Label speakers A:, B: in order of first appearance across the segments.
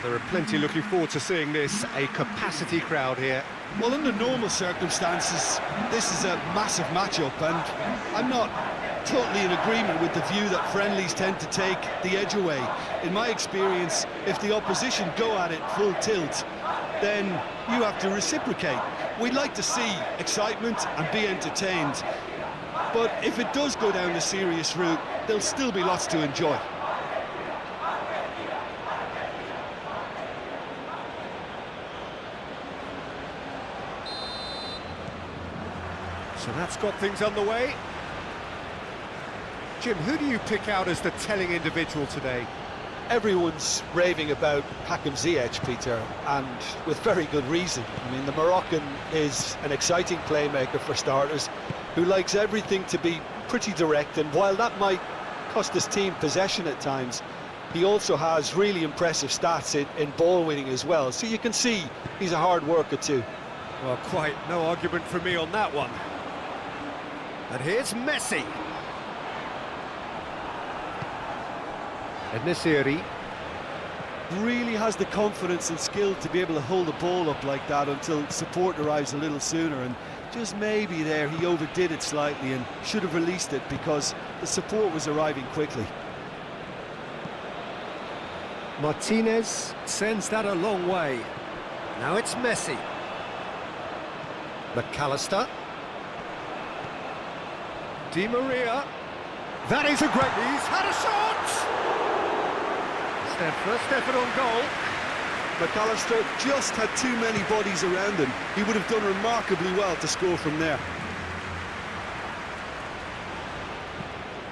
A: there are plenty looking forward to seeing this. A capacity crowd here.
B: Well, under normal circumstances, this is a massive matchup, and I'm not totally in agreement with the view that friendlies tend to take the edge away. In my experience, if the opposition go at it full tilt, then you have to reciprocate. We'd like to see excitement and be entertained, but if it does go down the serious route, there'll still be lots to enjoy.
A: So that's got things underway. Jim, who do you pick out as the telling individual today?
C: Everyone's raving about Hakim Ziyech, Peter, and with very good reason. I mean, the Moroccan is an exciting playmaker for starters, who likes everything to be pretty direct, and while that might cost his team possession at times, he also has really impressive stats in ball winning as well, so you can see he's a hard worker too.
A: Well, quite no argument from me on that one. And here's Messi. Nesiri.
B: Really has the confidence and skill to be able to hold the ball up like that until support arrives a little sooner, and just maybe there he overdid it slightly and should have released it because the support was arriving quickly.
A: Martinez sends that a long way. Now it's Messi. McAllister. Di Maria. That is a great... He's had a shot! It's their first effort on goal.
B: McAllister just had too many bodies around him. He would have done remarkably well to score from there.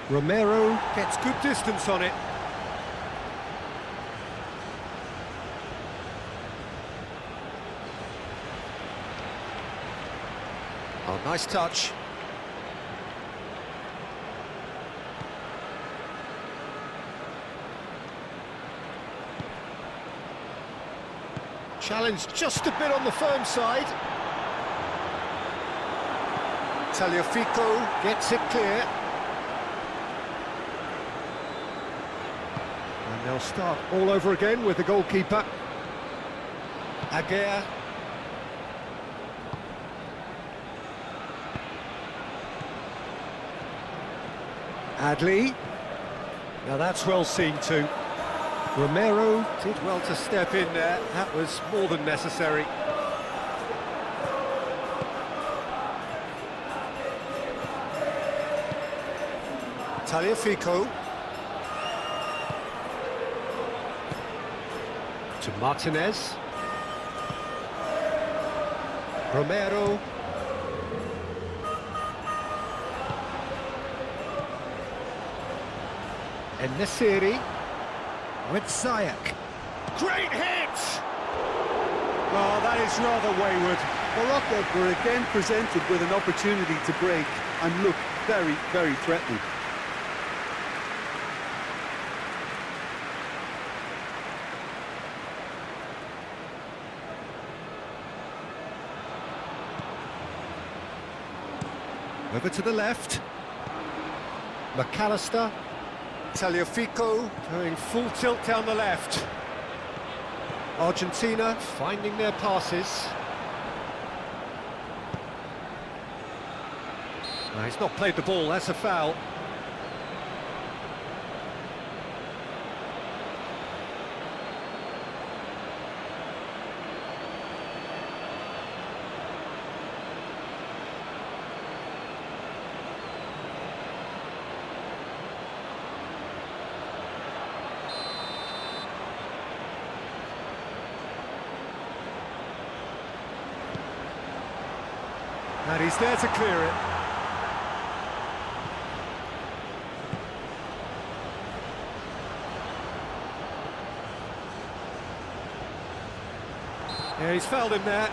A: Romero gets good distance on it. Oh, nice touch. Challenge just a bit on the firm side. Tagliafico gets it clear. And they'll start all over again with the goalkeeper. Aguirre. Adley. Now that's well seen too. Romero did well to step in there. That was more than necessary. Tagliafico. To Martinez. Romero. And Nesiri with Ziyech. Great hit! Oh, that is rather wayward.
B: Morocco were again presented with an opportunity to break and look very, very threatening.
A: Over to the left. McAllister. Tagliafico going full tilt down the left. Argentina finding their passes. No, he's not played the ball, that's a foul. And he's there to clear it. Yeah, he's fouled him there.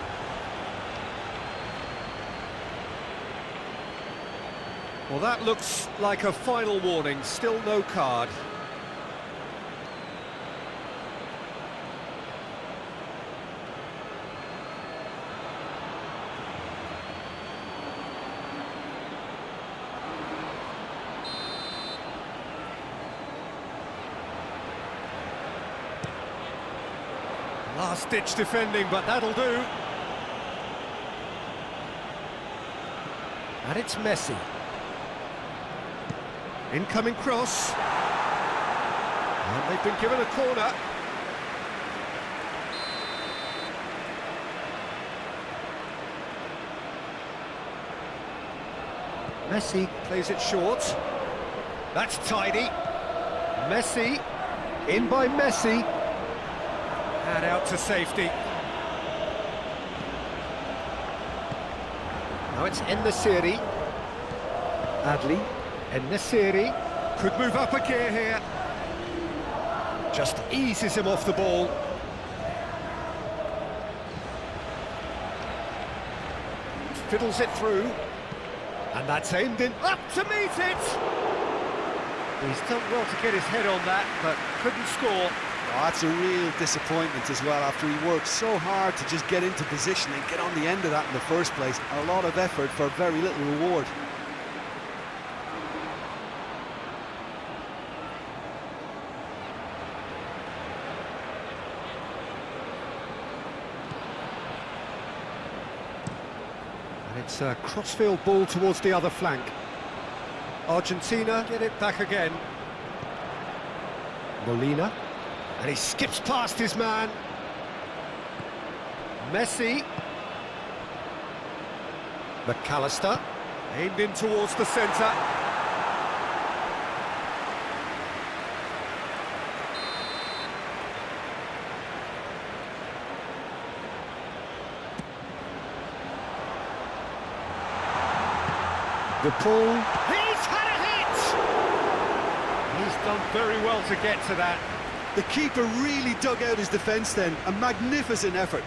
A: Well, that looks like a final warning. Still no card. Last-ditch defending, but that'll do. And it's Messi. Incoming cross. And they've been given a corner. Messi plays it short. That's tidy. Messi, in by Messi. And out to safety. Now it's En-Nesyri. Adli. En-Nesyri could move up a gear here. Just eases him off the ball. Fiddles it through. And that's aimed in, up to meet it! He's done well to get his head on that, but couldn't score.
B: Oh, that's a real disappointment as well, after he worked so hard to just get into position and get on the end of that in the first place. A lot of effort for very little reward.
A: It's a crossfield ball towards the other flank. Argentina get it back again. Molina. And he skips past his man. Messi. McAllister. Aimed in towards the centre. The pull. He's had a hit! He's done very well to get to that.
B: The keeper really dug out his defence then. A magnificent effort.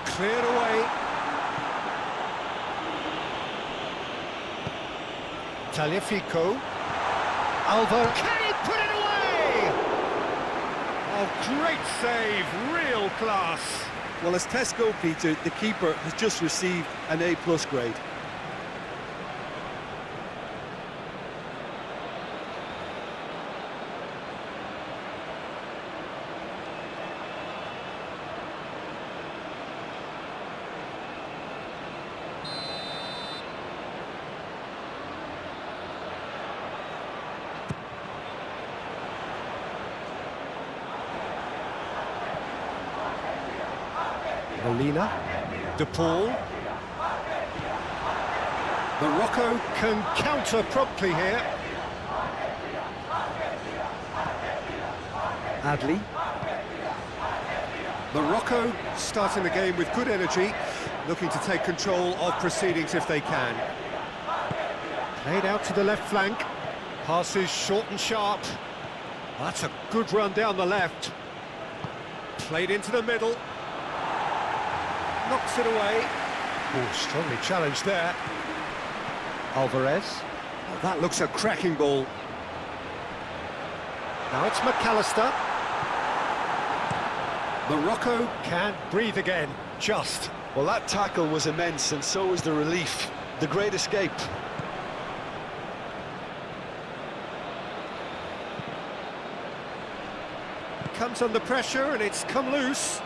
A: Cleared away. Taliafico. Alvaro. Can he put it away? Oh, great save, real class.
B: Well, as tests go, Peter, the keeper has just received an A+ grade.
A: Molina, De Paul. Morocco can counter promptly here. Adli. Morocco starting the game with good energy, looking to take control of proceedings if they can. Played out to the left flank. Passes short and sharp. That's a good run down the left. Played into the middle. Knocks it away. Oh, strongly challenged there. Alvarez. Oh, that looks a cracking ball. Now it's McAllister. Morocco can't breathe again, just.
B: Well, that tackle was immense, and so was the relief. The great escape.
A: Comes under pressure and it's come loose.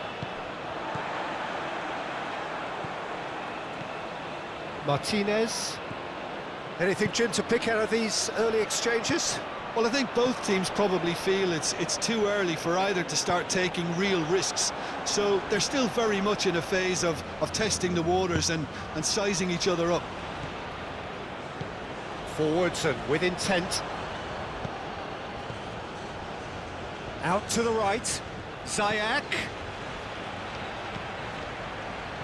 A: Martinez. Anything, Jim, to pick out of these early exchanges?
B: Well, I think both teams probably feel it's too early for either to start taking real risks. So they're still very much in a phase of testing the waters and sizing each other up.
A: Forwards and with intent. Out to the right. Ziyech.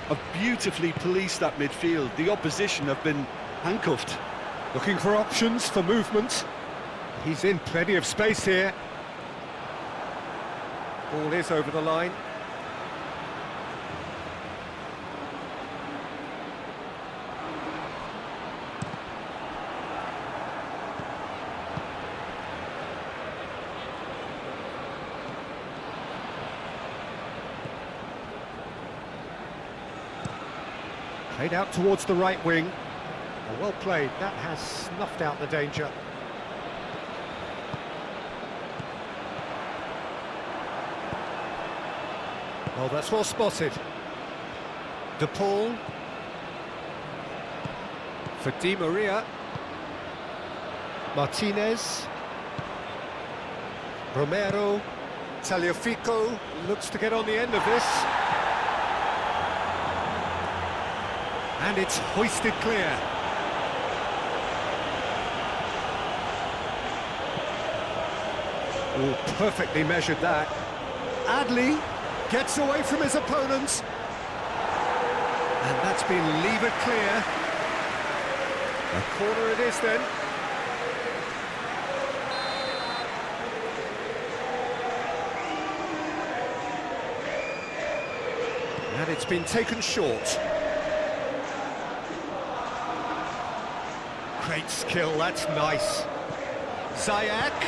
B: Have beautifully policed that midfield. The opposition have been handcuffed.
A: Looking for options for movement. He's in plenty of space here. Ball is over the line. Played out towards the right wing. Oh, well played, that has snuffed out the danger. Oh, that's well spotted. De Paul. For Di Maria. Martinez. Romero. Tagliafico looks to get on the end of this. And it's hoisted clear. Oh, perfectly measured that. Adli gets away from his opponents. And that's been levered clear. A corner it is then. And it's been taken short. Great skill, that's nice. Ziyech.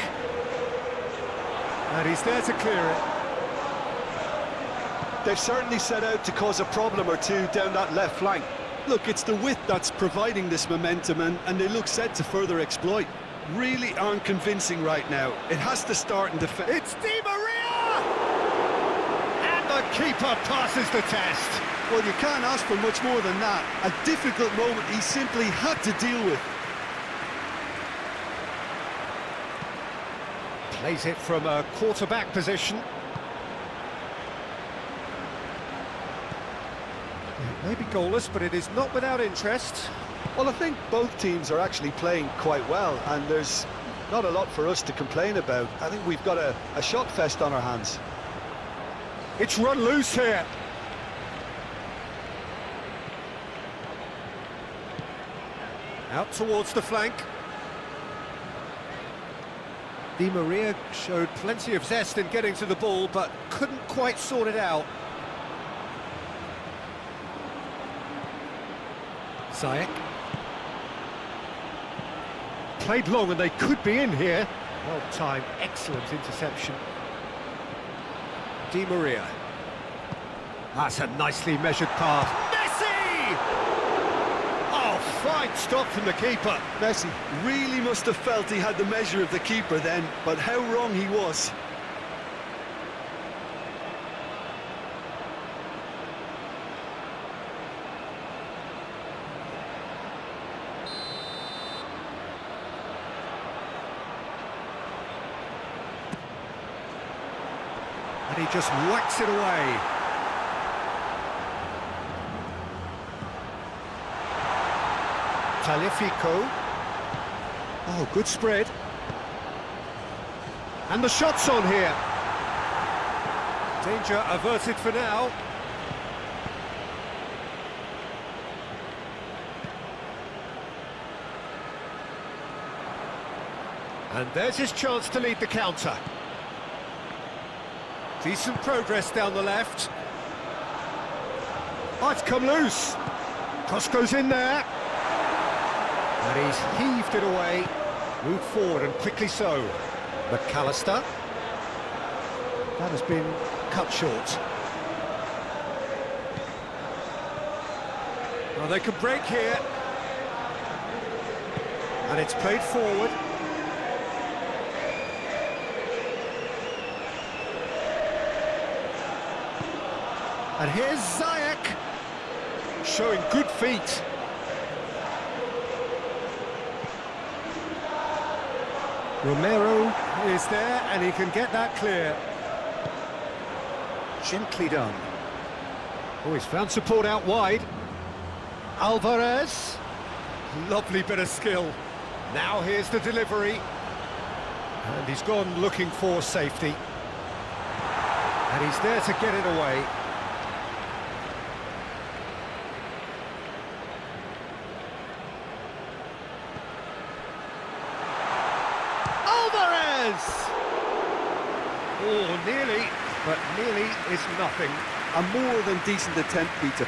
A: And he's there to clear it.
B: They've certainly set out to cause a problem or two down that left flank. Look, it's the width that's providing this momentum, and they look set to further exploit. Really aren't convincing right now. It has to start in defence.
A: It's Di Maria! And the keeper passes the test.
B: Well, you can't ask for much more than that. A difficult moment he simply had to deal with.
A: Plays it from a quarterback position. It may be goalless, but it is not without interest.
C: Well, I think both teams are actually playing quite well, and there's not a lot for us to complain about. I think we've got a shot fest on our hands.
A: It's run loose here. Out towards the flank. Di Maria showed plenty of zest in getting to the ball, but couldn't quite sort it out. Ziyech. Played long and they could be in here. Well timed, excellent interception. Di Maria. That's a nicely measured pass. Messi! Oh, fine stop from the keeper.
B: Messi really must have felt he had the measure of the keeper then, but how wrong he was.
A: And he just whacks it away. Tagliafico. Oh, good spread. And the shot's on here. Danger averted for now. And there's his chance to lead the counter. Decent progress down the left. Oh, it's come loose. Cross goes in there. And he's heaved it away. Moved forward and quickly so. McAllister. That has been cut short. Well, they can break here. And it's played forward. And here's Ziyech, showing good feet. Romero is there, and he can get that clear. Gently done. Oh, he's found support out wide. Alvarez. Lovely bit of skill. Now here's the delivery. And he's gone looking for safety. And he's there to get it away. Oh, nearly, but nearly is nothing.
B: A more than decent attempt, Peter.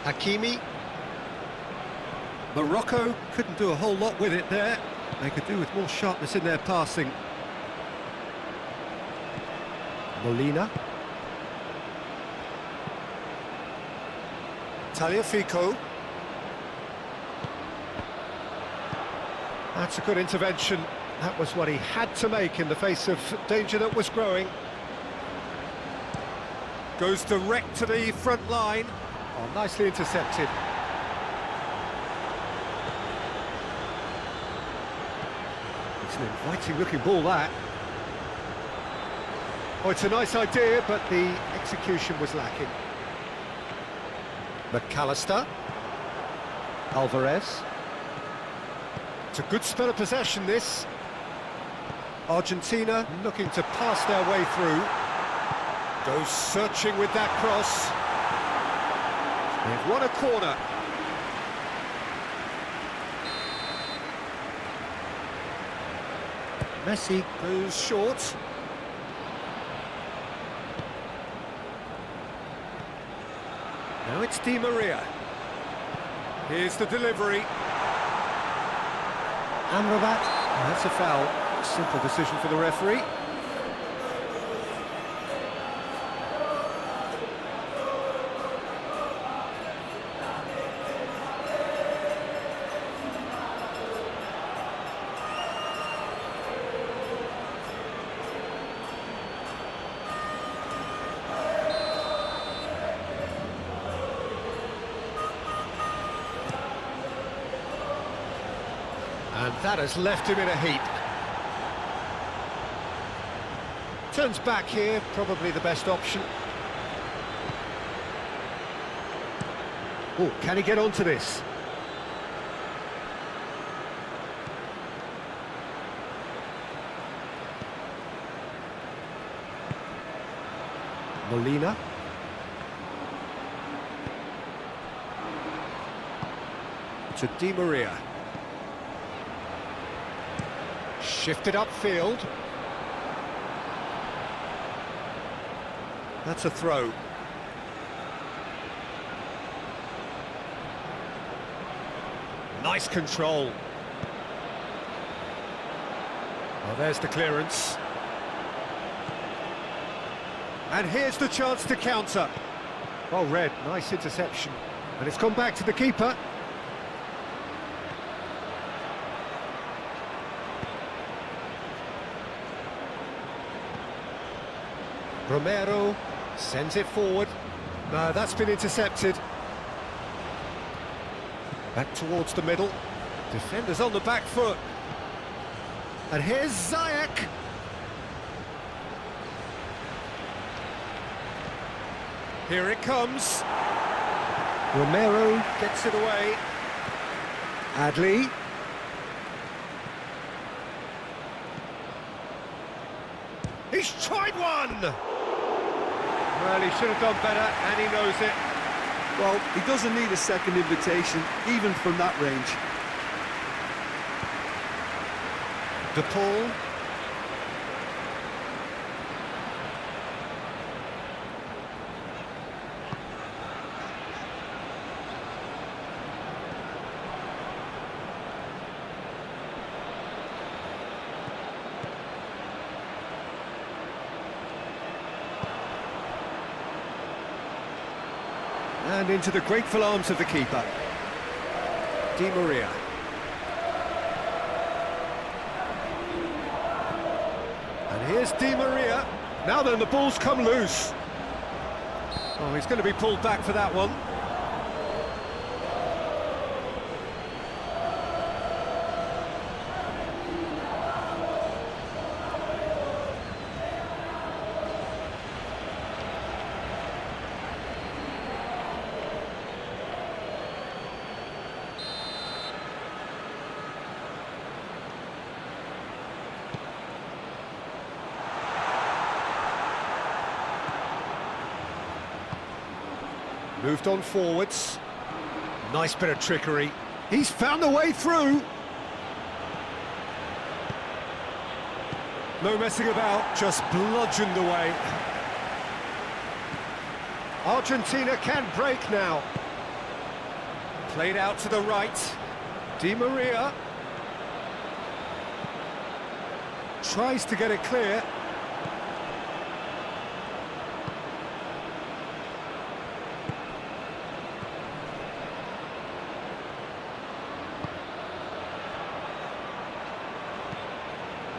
A: Hakimi. Morocco couldn't do a whole lot with it there. They could do with more sharpness in their passing. Molina. Tagliafico. That's a good intervention. That was what he had to make in the face of danger that was growing. Goes direct to the front line. Oh, nicely intercepted. It's an inviting looking ball, that. Oh, it's a nice idea, but the execution was lacking. McAllister. Alvarez. It's a good spell of possession, this. Argentina looking to pass their way through. Goes searching with that cross. They've won a corner. Messi goes short. Now it's Di Maria. Here's the delivery. Amrabat. That's a foul. Simple decision for the referee. And that has left him in a heap. Turns back here, probably the best option. Oh, can he get onto this? Molina. To Di Maria. Shifted upfield. That's a throw. Nice control. Well, there's the clearance. And here's the chance to counter. Well read, nice interception. And it's gone back to the keeper. Romero sends it forward. No, that's been intercepted. Back towards the middle. Defenders on the back foot. And here's Ziyech. Here it comes. Romero gets it away. Adli. He's tried one! Well, he should have done better, and he knows it.
B: Well, he doesn't need a second invitation, even from that range.
A: De Paul. And into the grateful arms of the keeper. Di Maria. And here's Di Maria. Now then, the ball's come loose. Oh, he's going to be pulled back for that one. Moved on forwards. Nice bit of trickery. He's found a way through. No messing about, just bludgeoned away. Argentina can break now. Played out to the right. Di Maria. Tries to get it clear.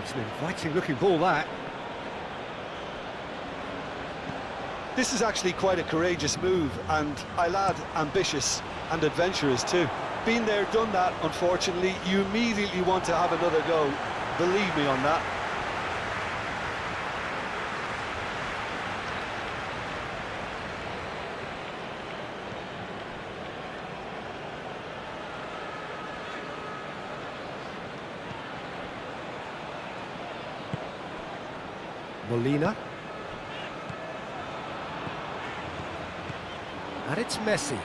A: It's an inviting looking ball, that.
C: This is actually quite a courageous move, and I'll add ambitious and adventurous too. Been there, done that, unfortunately. You immediately want to have another go. Believe me on that.
A: Molina. And it's Messi.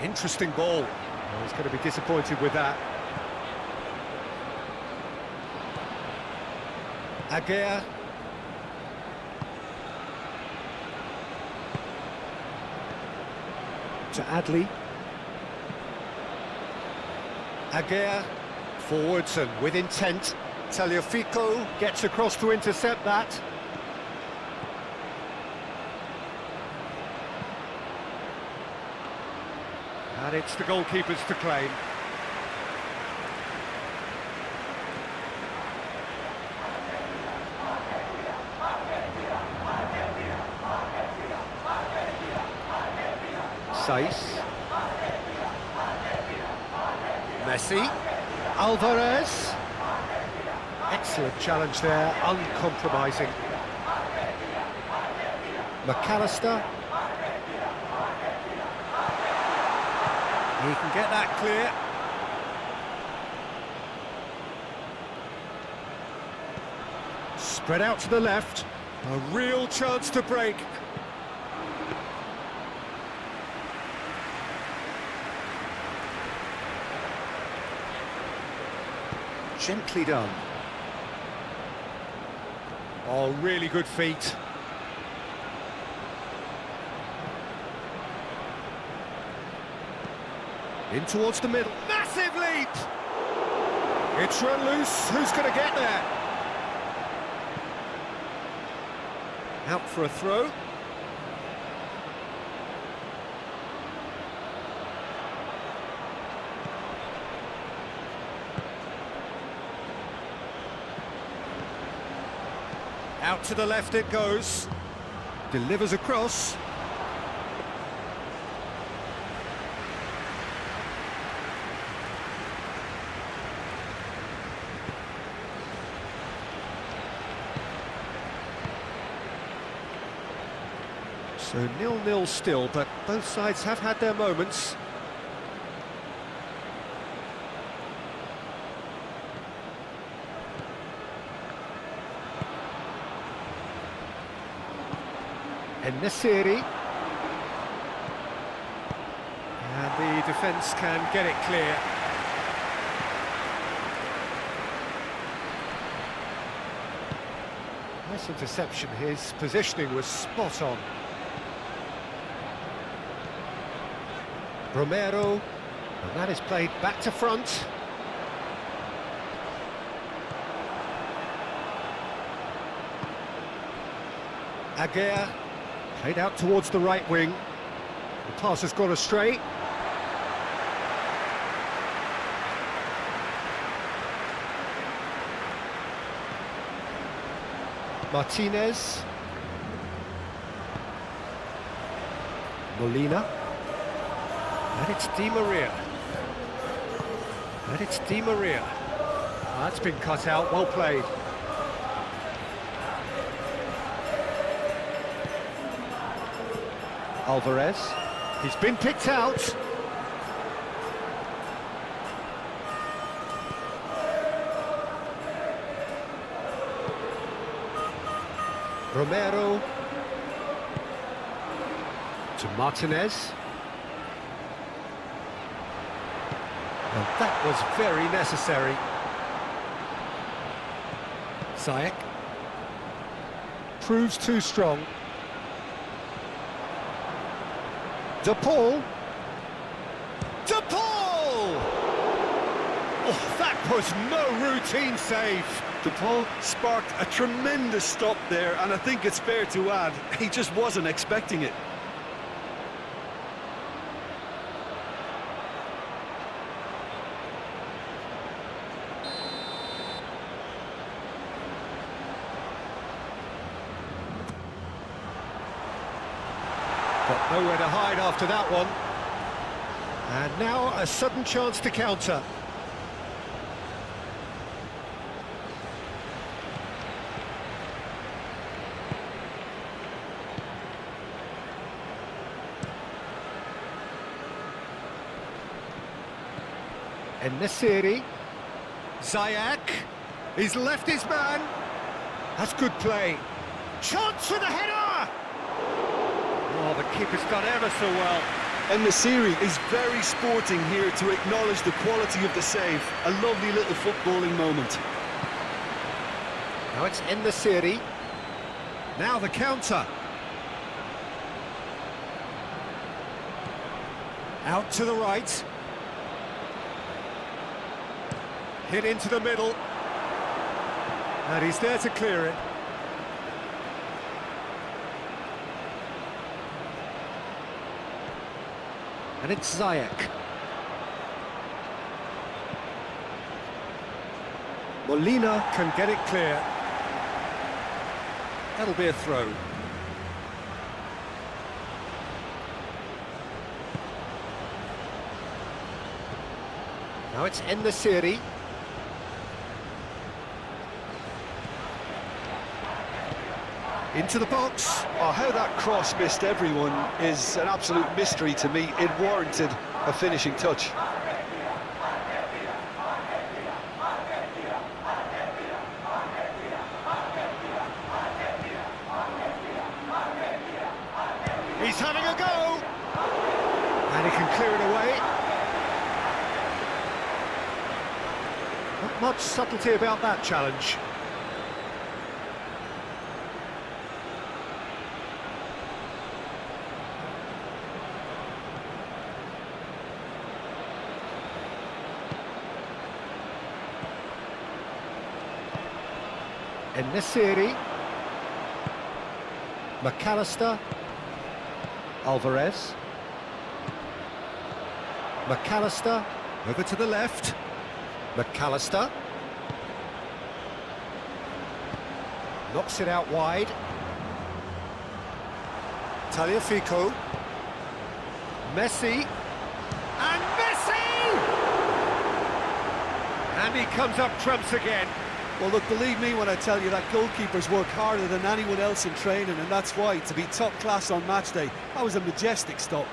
A: Interesting ball. Oh, he's going to be disappointed with that. Aguirre. To Adli. Aguirre. Forwards and with intent. Tagliafico gets across to intercept that. And it's the goalkeepers to claim. Saiss. Messi. Alvarez. Excellent challenge there, uncompromising. McAllister. He can get that clear. Spread out to the left. A real chance to break. Gently done. Oh, really good feet. In towards the middle. Massive leap! It's run loose. Who's going to get there? Out for a throw. Out to the left it goes. Delivers across. So 0-0 still, but both sides have had their moments. En-Nesyri. And the defence can get it clear. Nice interception, his positioning was spot on. Romero, and that is played back to front. Aguirre. Played out towards the right wing. The pass has gone astray. Martinez. Molina. And it's Di Maria. And it's Di Maria. That's been cut out, well played. Alvarez, he's been picked out. Romero. To Martinez. And that was very necessary. Ziyech. De Paul. De Paul! Oh, that was no routine save.
B: DePaul sparked a tremendous stop there, and I think it's fair to add, he just wasn't expecting it.
A: Got nowhere to hide after that one. And now a sudden chance to counter. En-Nesyri. Ziyech. He's left his man. That's good play. Chance for the header! Oh, the keeper's done ever so well.
B: En-Nesyri is very sporting here to acknowledge the quality of the save. A lovely little footballing moment.
A: Now it's En-Nesyri. Now the counter. Out to the right. Hit into the middle. And he's there to clear it. And it's Ziyech. Molina can get it clear. That'll be a throw. Now it's En-Nesyri. Into the box.
B: Oh, how that cross missed everyone is an absolute mystery to me. It warranted a finishing touch.
A: He's having a go. And he can clear it away. Not much subtlety about that challenge. En-Nesyri. McAllister. Alvarez. McAllister. Over to the left. McAllister. Knocks it out wide. Tagliafico. Messi. And Messi! And he comes up trumps again.
B: Well, look, believe me when I tell you that goalkeepers work harder than anyone else in training, and that's why, to be top class on match day, that was a majestic stop.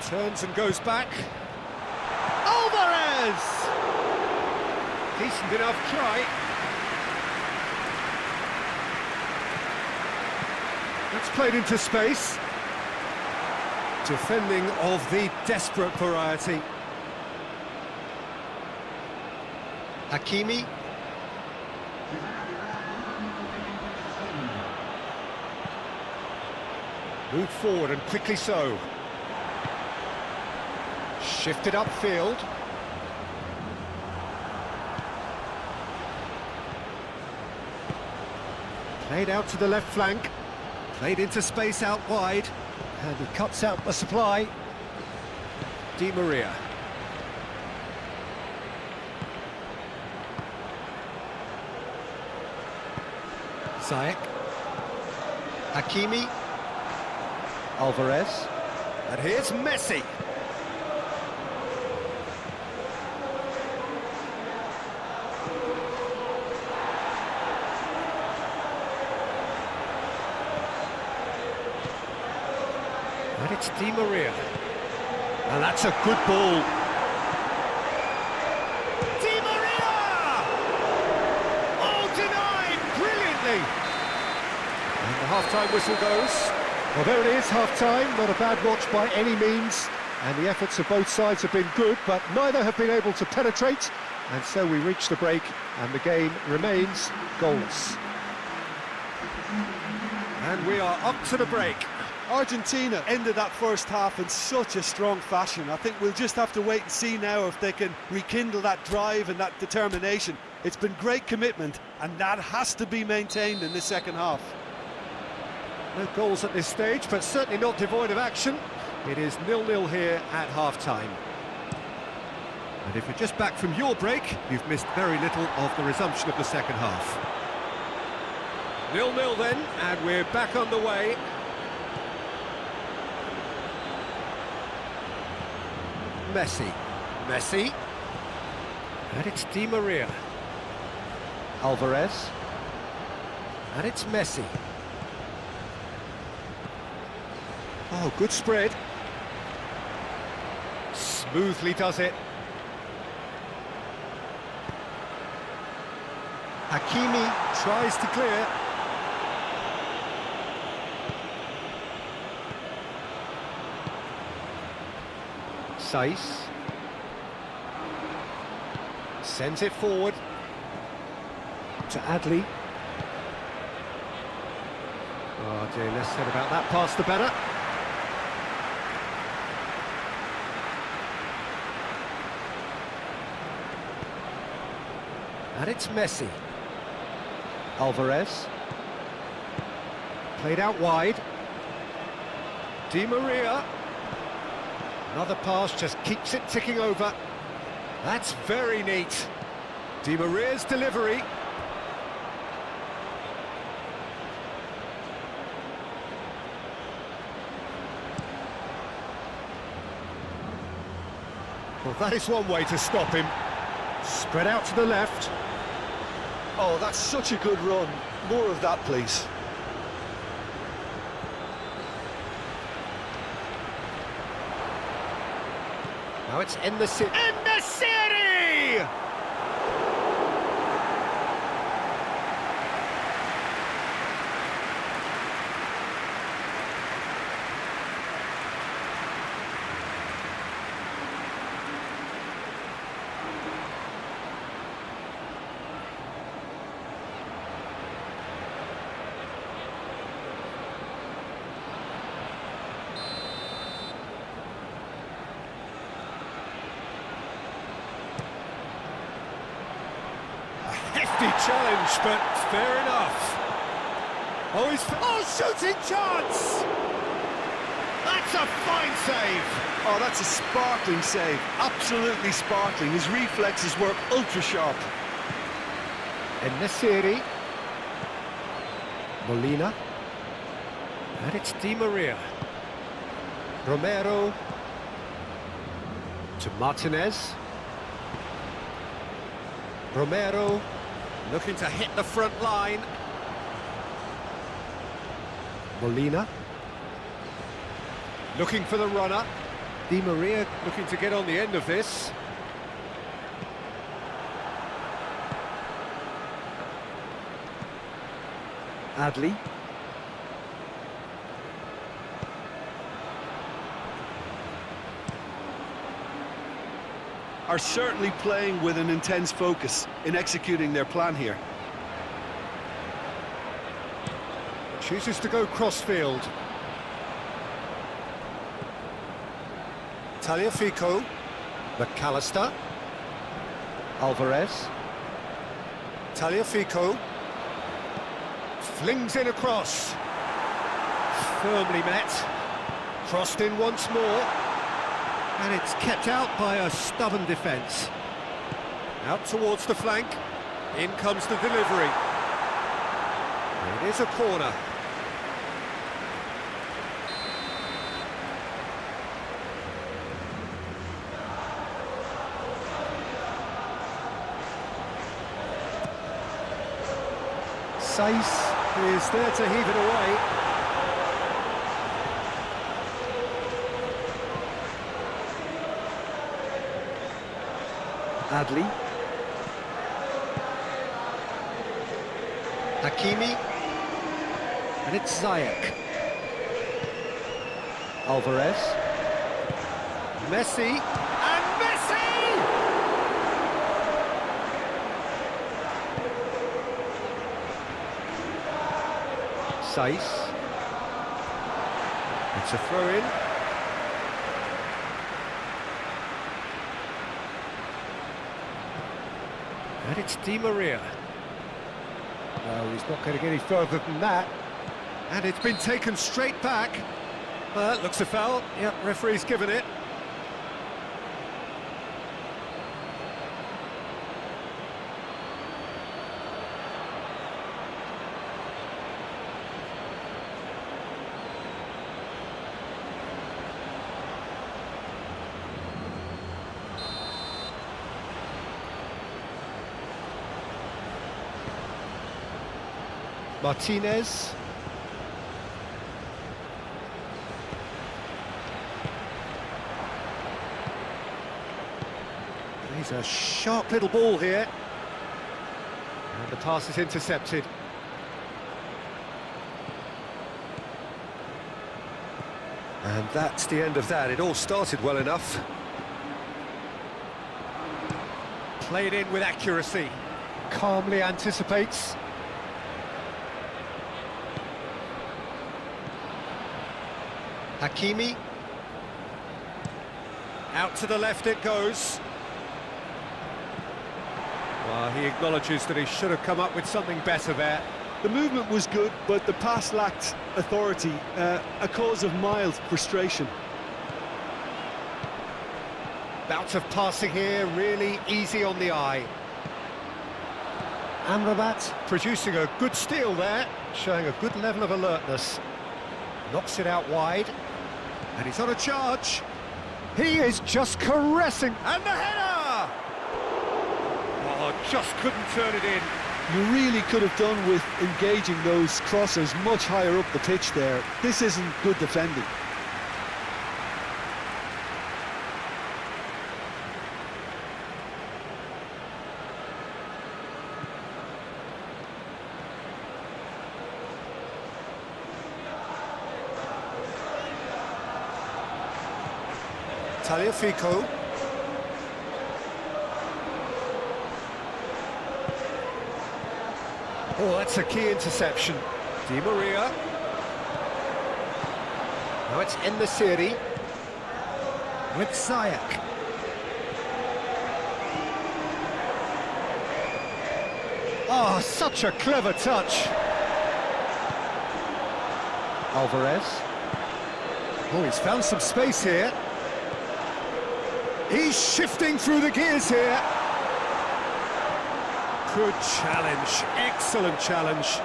A: Turns and goes back. Alvarez! Decent enough try. That's played into space. Defending of the desperate variety. Hakimi. Moved forward and quickly so. Shifted upfield. Played out to the left flank. Played into space out wide. And he cuts out the supply. Di Maria. Ziyech. Hakimi. Alvarez. And here's Messi. And it's Di Maria. And that's a good ball. Di Maria! Oh, denied! half-time whistle goes. Well, there it is, half-time. Not a bad watch by any means. And the efforts of both sides have been good, but neither have been able to penetrate. And so we reach the break, and the game remains goalless. And we are up to the break.
B: Argentina ended that first half in such a strong fashion. I think we'll just have to wait and see now if they can rekindle that drive and that determination. It's been great commitment, and that has to be maintained in the second half.
A: No goals at this stage, but certainly not devoid of action. It is 0-0 here at half-time. And if you're just back from your break, you've missed very little of the resumption of the second half. 0-0 then, and we're back on the way. Messi. And it's Di Maria. Alvarez. And it's Messi. Oh, good spread. Smoothly does it. Hakimi tries to clear. Saiss sends it forward to Adli. Oh dear, less said about that pass the better. And it's Messi. Alvarez. Played out wide. Di Maria. Another pass, just keeps it ticking over. That's very neat. Di Maria's delivery. Well, that is one way to stop him. Spread out to the left.
B: Oh, that's such a good run. More of that, please.
A: Now it's in the city. In the city! Hefty challenge, but fair enough. Oh, shooting chance! That's a fine save.
B: Oh, that's a sparkling save. Absolutely sparkling. His reflexes were ultra sharp.
A: En-Nesyri. Molina. And it's Di Maria. Romero. To Martinez. Romero. Looking to hit the front line. Molina. Looking for the runner. Di Maria looking to get on the end of this. Adli.
B: Are certainly playing with an intense focus in executing their plan here.
A: Chooses to go crossfield. Tagliafico. McAllister. Alvarez. Tagliafico. Flings in across. Firmly met. Crossed in once more. And it's kept out by a stubborn defence. Out towards the flank. In comes the delivery. It is a corner. Saiss is there to heave it away. Adli. Hakimi. And it's Ziyech. Alvarez. Messi. And Messi! Saiss. It's a throw-in. And it's Di Maria. No, he's not going to get any further than that. And it's been taken straight back. Looks a foul. Yep, referee's given it. Martinez. He's a sharp little ball here. And the pass is intercepted. And that's the end of that. It all started well enough. Played in with accuracy. Calmly anticipates. Hakimi. Out to the left it goes. Well, he acknowledges that he should have come up with something better there.
B: The movement was good, but the pass lacked authority, a cause of mild frustration.
A: Bout of passing here, really easy on the eye. Amrabat producing a good steal there, showing a good level of alertness. Knocks it out wide, and he's on a charge. He is just caressing, and the header! Oh, just couldn't turn it in.
B: You really could have done with engaging those crossers much higher up the pitch there. This isn't good defending.
A: Tagliafico. Oh, that's a key interception. Di Maria. Now it's En-Nesyri with Ziyech. Oh, such a clever touch. Alvarez. Oh, he's found some space here. He's shifting through the gears here. Good challenge, excellent challenge.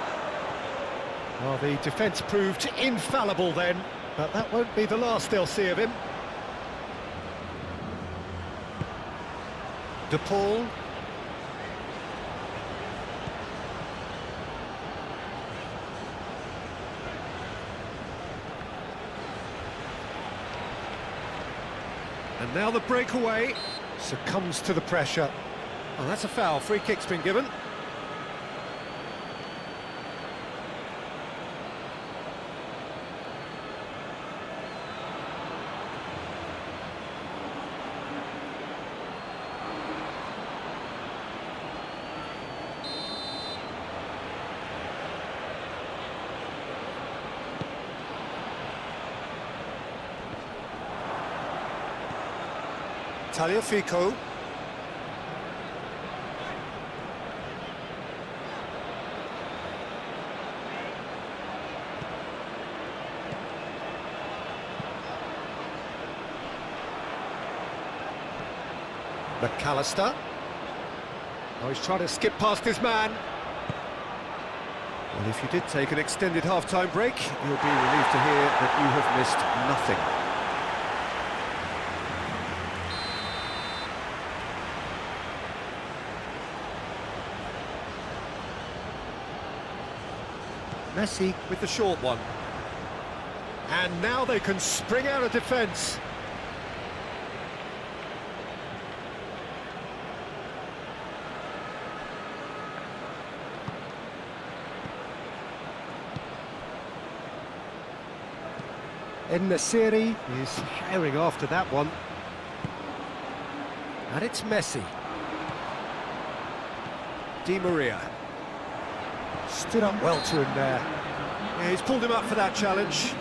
A: Well, the defence proved infallible then, but that won't be the last they'll see of him. De Paul. And now the breakaway succumbs to the pressure. Oh, that's a foul. Free kick's been given. Tagliafico. McAllister. Oh, he's trying to skip past his man. Well, if you did take an extended half-time break, you'll be relieved to hear that you have missed nothing. Messi with the short one. And now they can spring out of defence. En-Nesyri is herring after that one. And it's Messi. Di Maria. Stood up well to him there. Yeah, he's pulled him up for that challenge.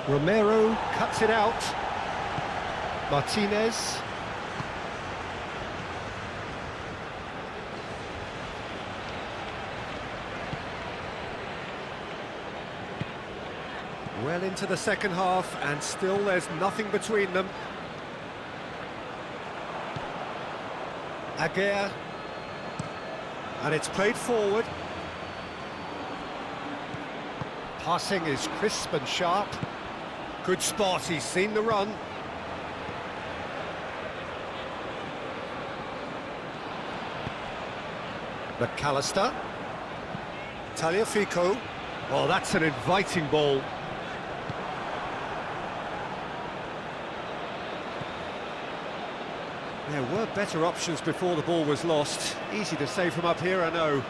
A: Romero cuts it out. Martinez. Well into the second half, and still there's nothing between them. Aguirre. And it's played forward. Passing is crisp and sharp. Good spot, he's seen the run. McAllister. Tagliafico. Oh, that's an inviting ball. There were better options before the ball was lost. Easy to say from up here, I know.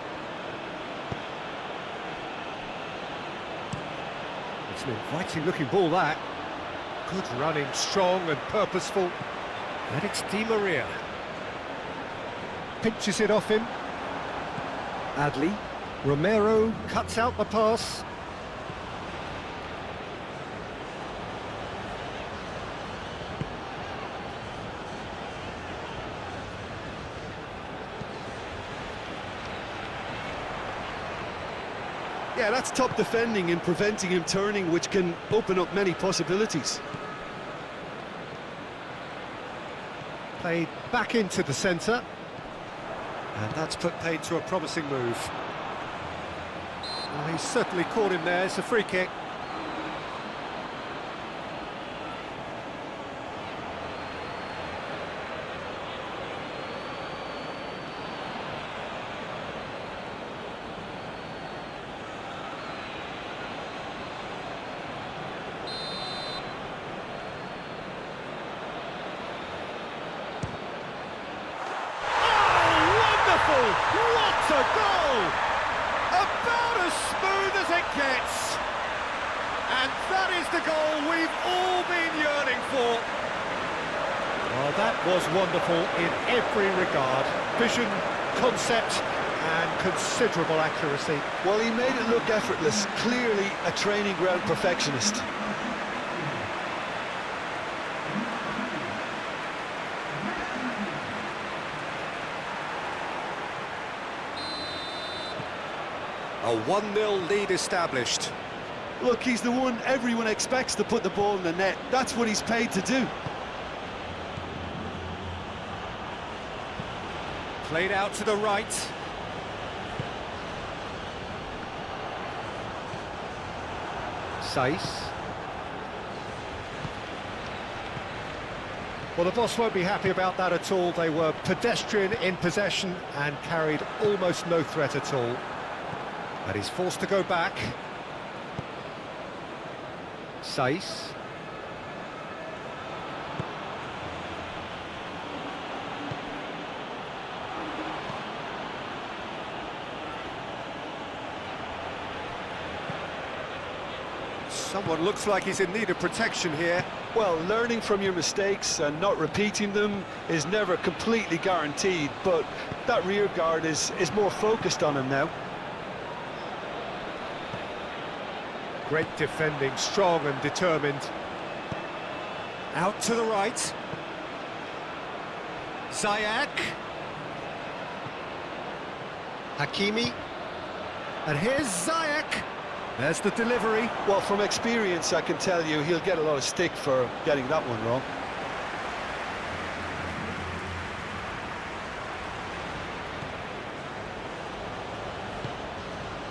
A: It's an inviting-looking ball, that. Good running, strong and purposeful. And it's Di Maria. Pinches it off him. Adli. Romero cuts out the pass.
B: Yeah, that's top defending and preventing him turning, which can open up many possibilities.
A: Played back into the centre. And that's put paid to a promising move. Well, he's certainly caught him there. It's a free kick. What a goal! About as smooth as it gets. And that is the goal we've all been yearning for. Well, that was wonderful in every regard. Vision, concept, and considerable accuracy.
B: Well, he made it look effortless. Clearly a training ground perfectionist.
A: A 1-0 lead established.
B: Look, he's the one everyone expects to put the ball in the net. That's what he's paid to do.
A: Played out to the right. Saiss. Well, the boss won't be happy about that at all. They were pedestrian in possession and carried almost no threat at all. And he's forced to go back. Saiss. Someone looks like he's in need of protection here.
B: Well, learning from your mistakes and not repeating them is never completely guaranteed, but that rear guard is more focused on him now.
A: Great defending, strong and determined. Out to the right. Ziyech. Hakimi. And here's Ziyech. There's the delivery.
B: Well, from experience, I can tell you he'll get a lot of stick for getting that one wrong.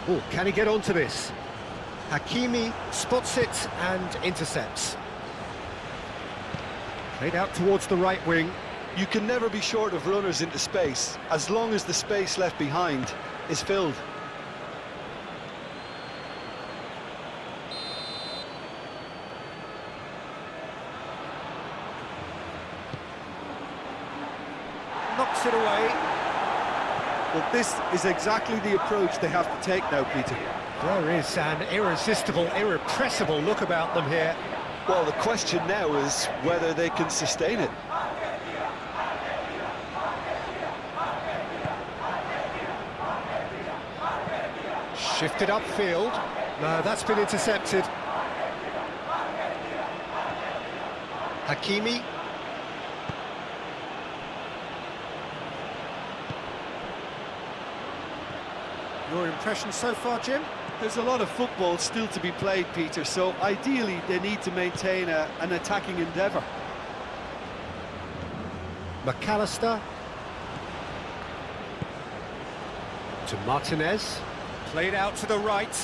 A: Oh, can he get onto this? Hakimi spots it and intercepts. Played out towards the right wing.
C: You can never be short of runners into space, as long as the space left behind is filled.
A: Knocks it away.
B: Well, this is exactly the approach they have to take now, Peter.
A: There is an irresistible, irrepressible look about them here.
C: Well, the question now is whether they can sustain it.
A: Shifted upfield. No, that's been intercepted. Hakimi. Your impression so far, Jim?
B: There's a lot of football still to be played, Peter, so ideally they need to maintain an attacking endeavour.
A: McAllister. To Martinez. Played out to the right.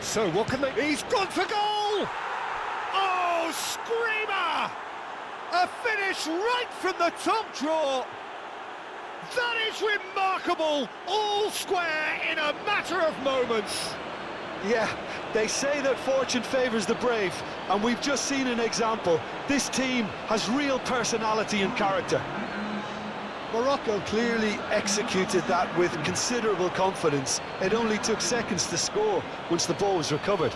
A: So what can they... He's gone for goal! Oh, screamer! A finish right from the top draw. That is remarkable. All square in a matter of moments.
C: Yeah, they say that fortune favours the brave, and we've just seen an example. This team has real personality and character. Morocco clearly executed that with considerable confidence. It only took seconds to score once the ball was recovered.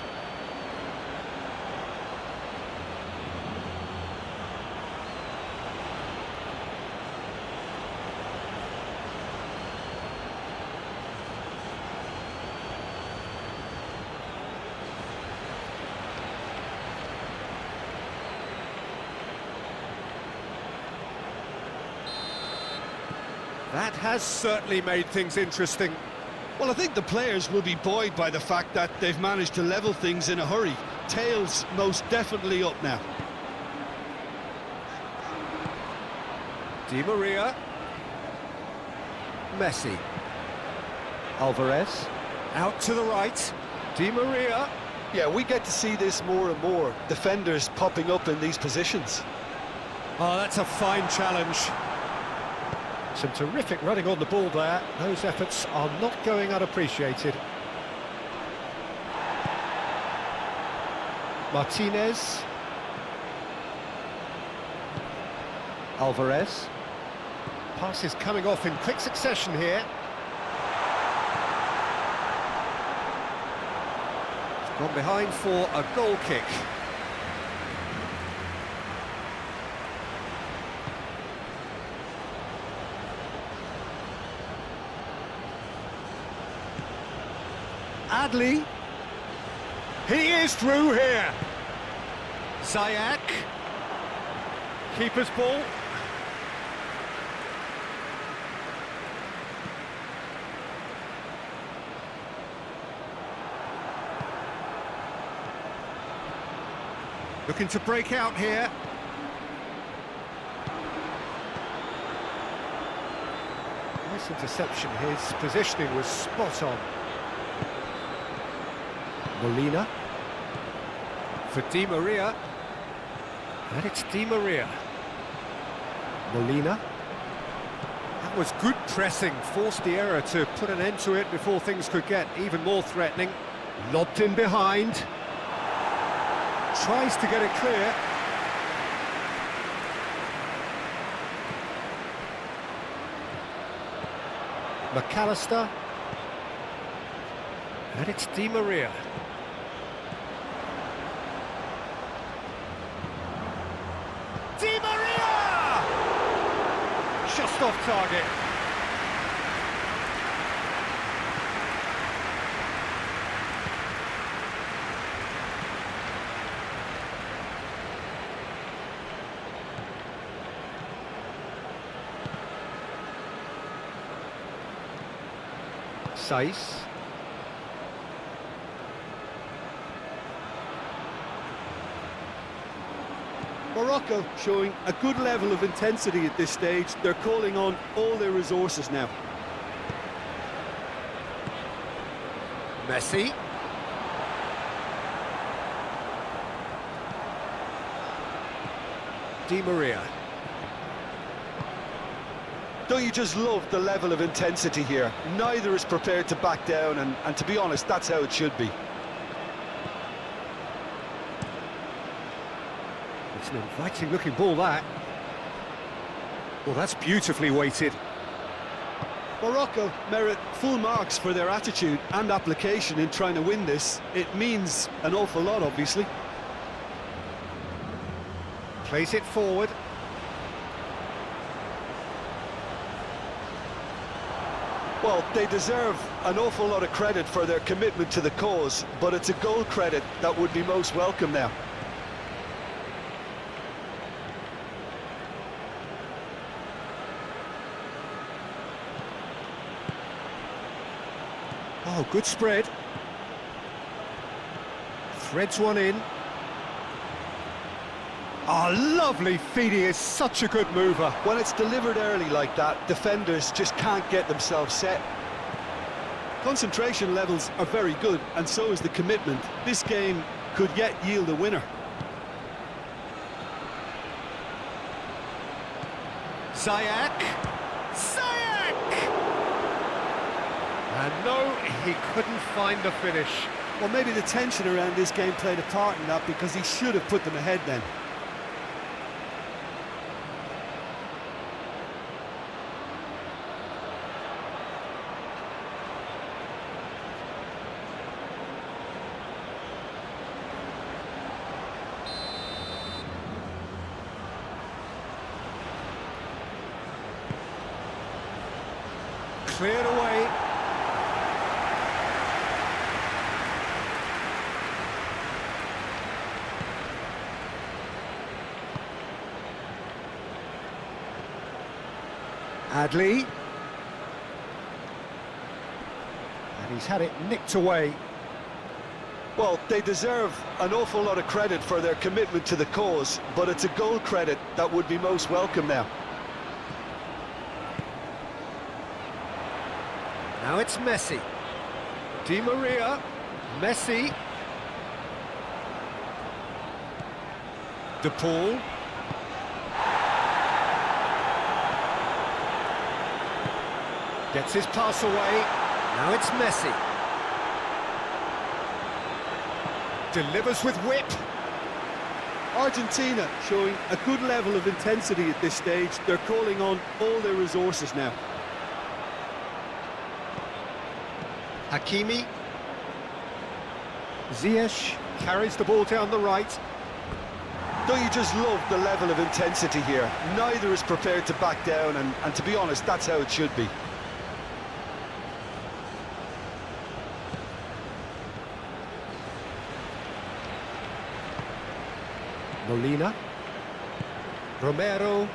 A: That has certainly made things interesting.
B: Well, I think the players will be buoyed by the fact that they've managed to level things in a hurry. Tails most definitely up now.
A: Di Maria. Messi. Alvarez. Out to the right. Di Maria.
C: Yeah, we get to see this more and more. Defenders popping up in these positions.
A: Oh, that's a fine challenge. Some terrific running on the ball there. Those efforts are not going unappreciated. Martinez. Alvarez. Passes coming off in quick succession here. It's gone behind for a goal kick. Adli. He is through here. Ziyech. Keeper's ball. Looking to break out here. Nice interception. His positioning was spot on. Molina for Di Maria, and it's Di Maria. Molina. That was good pressing, forced the error to put an end to it before things could get even more threatening. Lobbed in behind. Tries to get it clear. McAllister. And it's Di Maria. Di Maria! Just off target. Saiss.
B: Morocco showing a good level of intensity at this stage. They're calling on all their resources now.
A: Messi. Di Maria.
C: Don't you just love the level of intensity here? Neither is prepared to back down, and to be honest, that's how it should be.
A: It's an inviting looking ball, that. Well, that's beautifully weighted.
B: Morocco merit full marks for their attitude and application in trying to win this. It means an awful lot, obviously.
A: Plays it forward.
C: Well, they deserve an awful lot of credit for their commitment to the cause, but it's a goal credit that would be most welcome now.
A: Oh, good spread. Threads one in. Oh, lovely feeding, is such a good mover.
C: When it's delivered early like that, defenders just can't get themselves set.
B: Concentration levels are very good, and so is the commitment. This game could yet yield a winner.
A: Ziyech. And no, he couldn't find the finish.
B: Well, maybe the tension around this game played a part in that, because he should have put them ahead then.
A: Cleared away. Adli. And he's had it nicked away.
C: Well, they deserve an awful lot of credit for their commitment to the cause, but it's a goal credit that would be most welcome now.
A: Now it's Messi. Di Maria. Messi. De Paul. Gets his pass away. Now it's Messi. Delivers with whip.
B: Argentina showing a good level of intensity at this stage. They're calling on all their resources now.
A: Hakimi. Ziyech carries the ball down the right.
C: Don't you just love the level of intensity here? Neither is prepared to back down, and to be honest, that's how it should be.
A: Molina. Romero.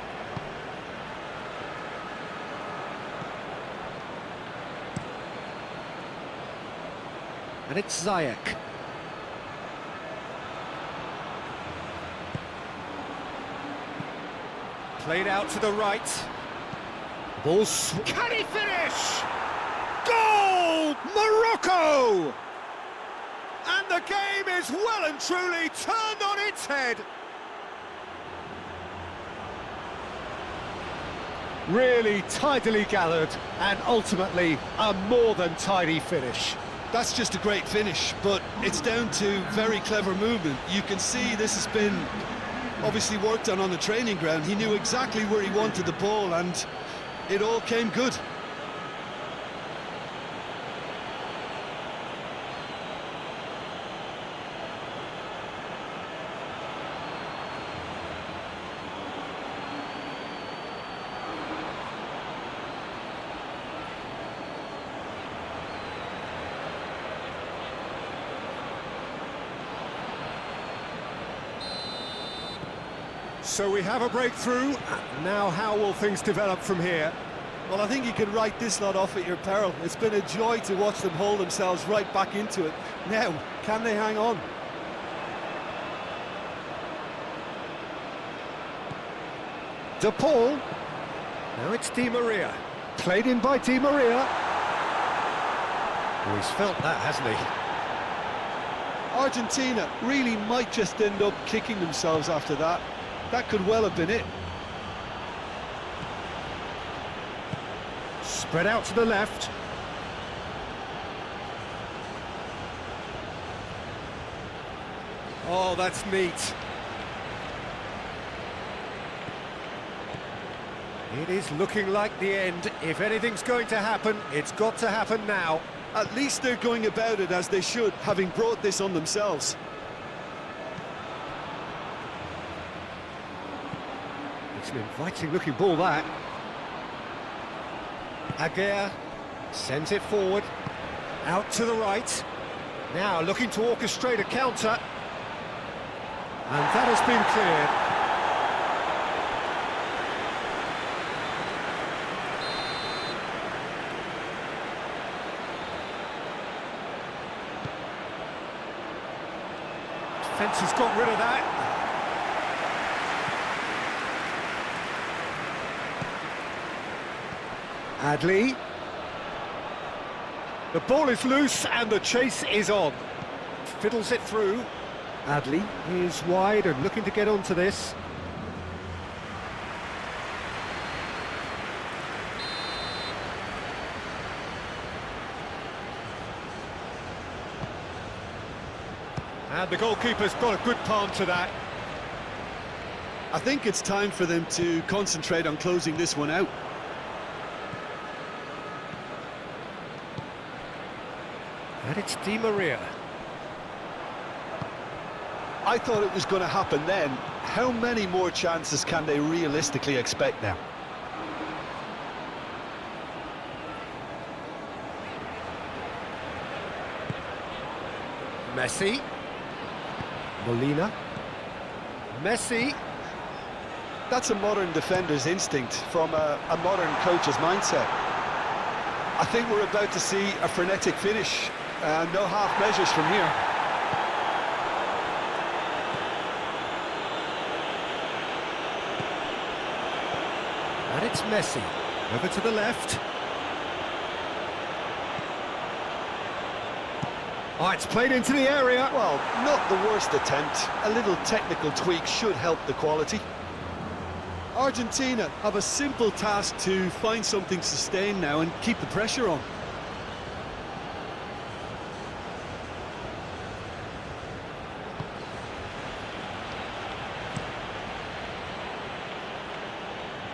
A: And it's Ziyech. Played out to the right. Ball. Can he finish? Goal! Morocco! And the game is well and truly turned on its head. Really tidily gathered, and ultimately a more than tidy finish.
B: That's just a great finish, but it's down to very clever movement. You can see this has been obviously worked on the training ground. He knew exactly where he wanted the ball, and it all came good.
A: So we have a breakthrough. Now how will things develop from here?
B: Well, I think you can write this lot off at your peril. It's been a joy to watch them hold themselves right back into it. Now, can they hang on?
A: De Paul. Now it's Di Maria. Played in by Di Maria. Oh, he's felt that, hasn't he?
B: Argentina really might just end up kicking themselves after that. That could well have been it.
A: Spread out to the left. Oh, that's neat. It is looking like the end. If anything's going to happen, it's got to happen now.
B: At least they're going about it as they should, having brought this on themselves.
A: It's an inviting looking ball, that. Aguirre sends it forward, out to the right. Now looking to orchestrate a counter. And that has been cleared. Defence has got rid of that. Adli. The ball is loose and the chase is on. Fiddles it through. Adli is wide and looking to get onto this. And the goalkeeper's got a good palm to that.
B: I think it's time for them to concentrate on closing this one out.
A: And it's Di Maria.
C: I thought it was going to happen then. How many more chances can they realistically expect now?
A: Messi. Molina. Messi.
C: That's a modern defender's instinct from a modern coach's mindset. I think we're about to see a frenetic finish. No half measures from here.
A: And it's Messi. Over to the left. Oh, it's played into the area.
C: Well, not the worst attempt. A little technical tweak should help the quality.
B: Argentina have a simple task to find something sustained now and keep the pressure on.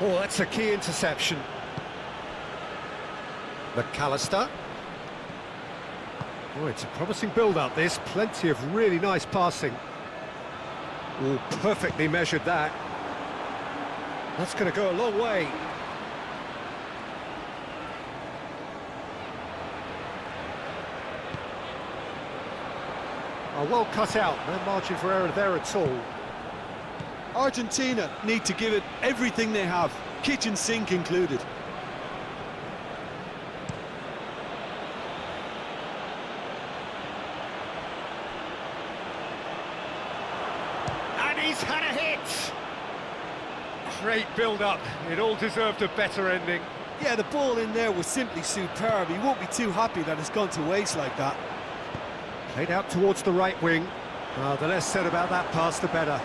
A: Oh, that's a key interception. McAllister. Oh, it's a promising build-up, this. Plenty of really nice passing. Oh, perfectly measured that. That's going to go a long way. Oh, well cut out. No margin for error there at all.
B: Argentina need to give it everything they have, kitchen sink included.
A: And he's had a hit! Great build-up. It all deserved a better ending.
B: Yeah, the ball in there was simply superb. He won't be too happy that it's gone to waste like that.
A: Played out towards the right wing. Well, the less said about that pass, the better.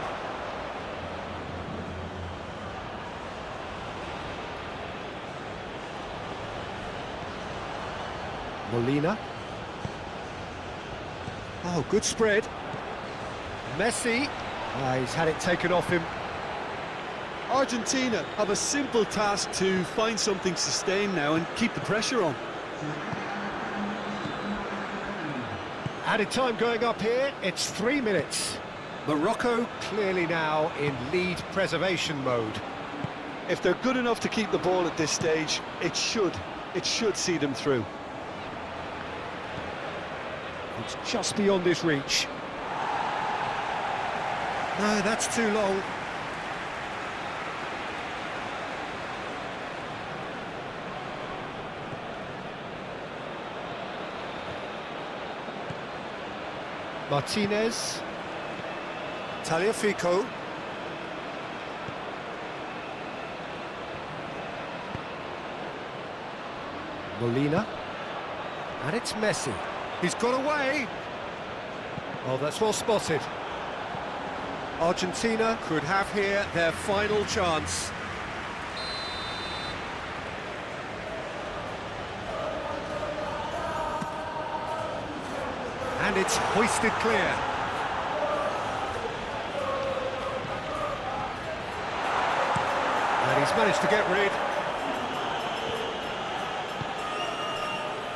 A: Molina. Oh, good spread. Messi. He's had it taken off him.
B: Argentina have a simple task to find something sustained now and keep the pressure on.
A: Added time going up here, it's 3 minutes. Morocco clearly now in lead preservation mode.
C: If they're good enough to keep the ball at this stage, it should see them through.
A: It's just beyond his reach. No, that's too long. Martinez. Tagliafico. Molina. And it's Messi. He's got away. Oh, that's well spotted. Argentina could have here their final chance. And it's hoisted clear. And he's managed to get rid.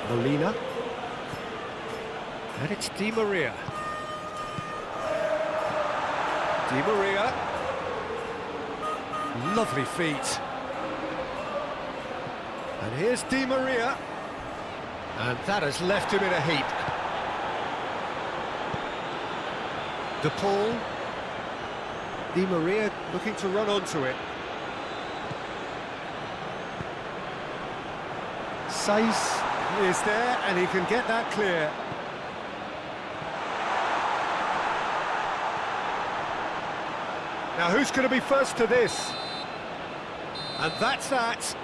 A: Molina. And it's Di Maria. Di Maria. Lovely feet. And here's Di Maria. And that has left him in a heap. De Paul. Di Maria looking to run onto it. Saïs is there, and he can get that clear. Now who's going to be first to this? And that's that.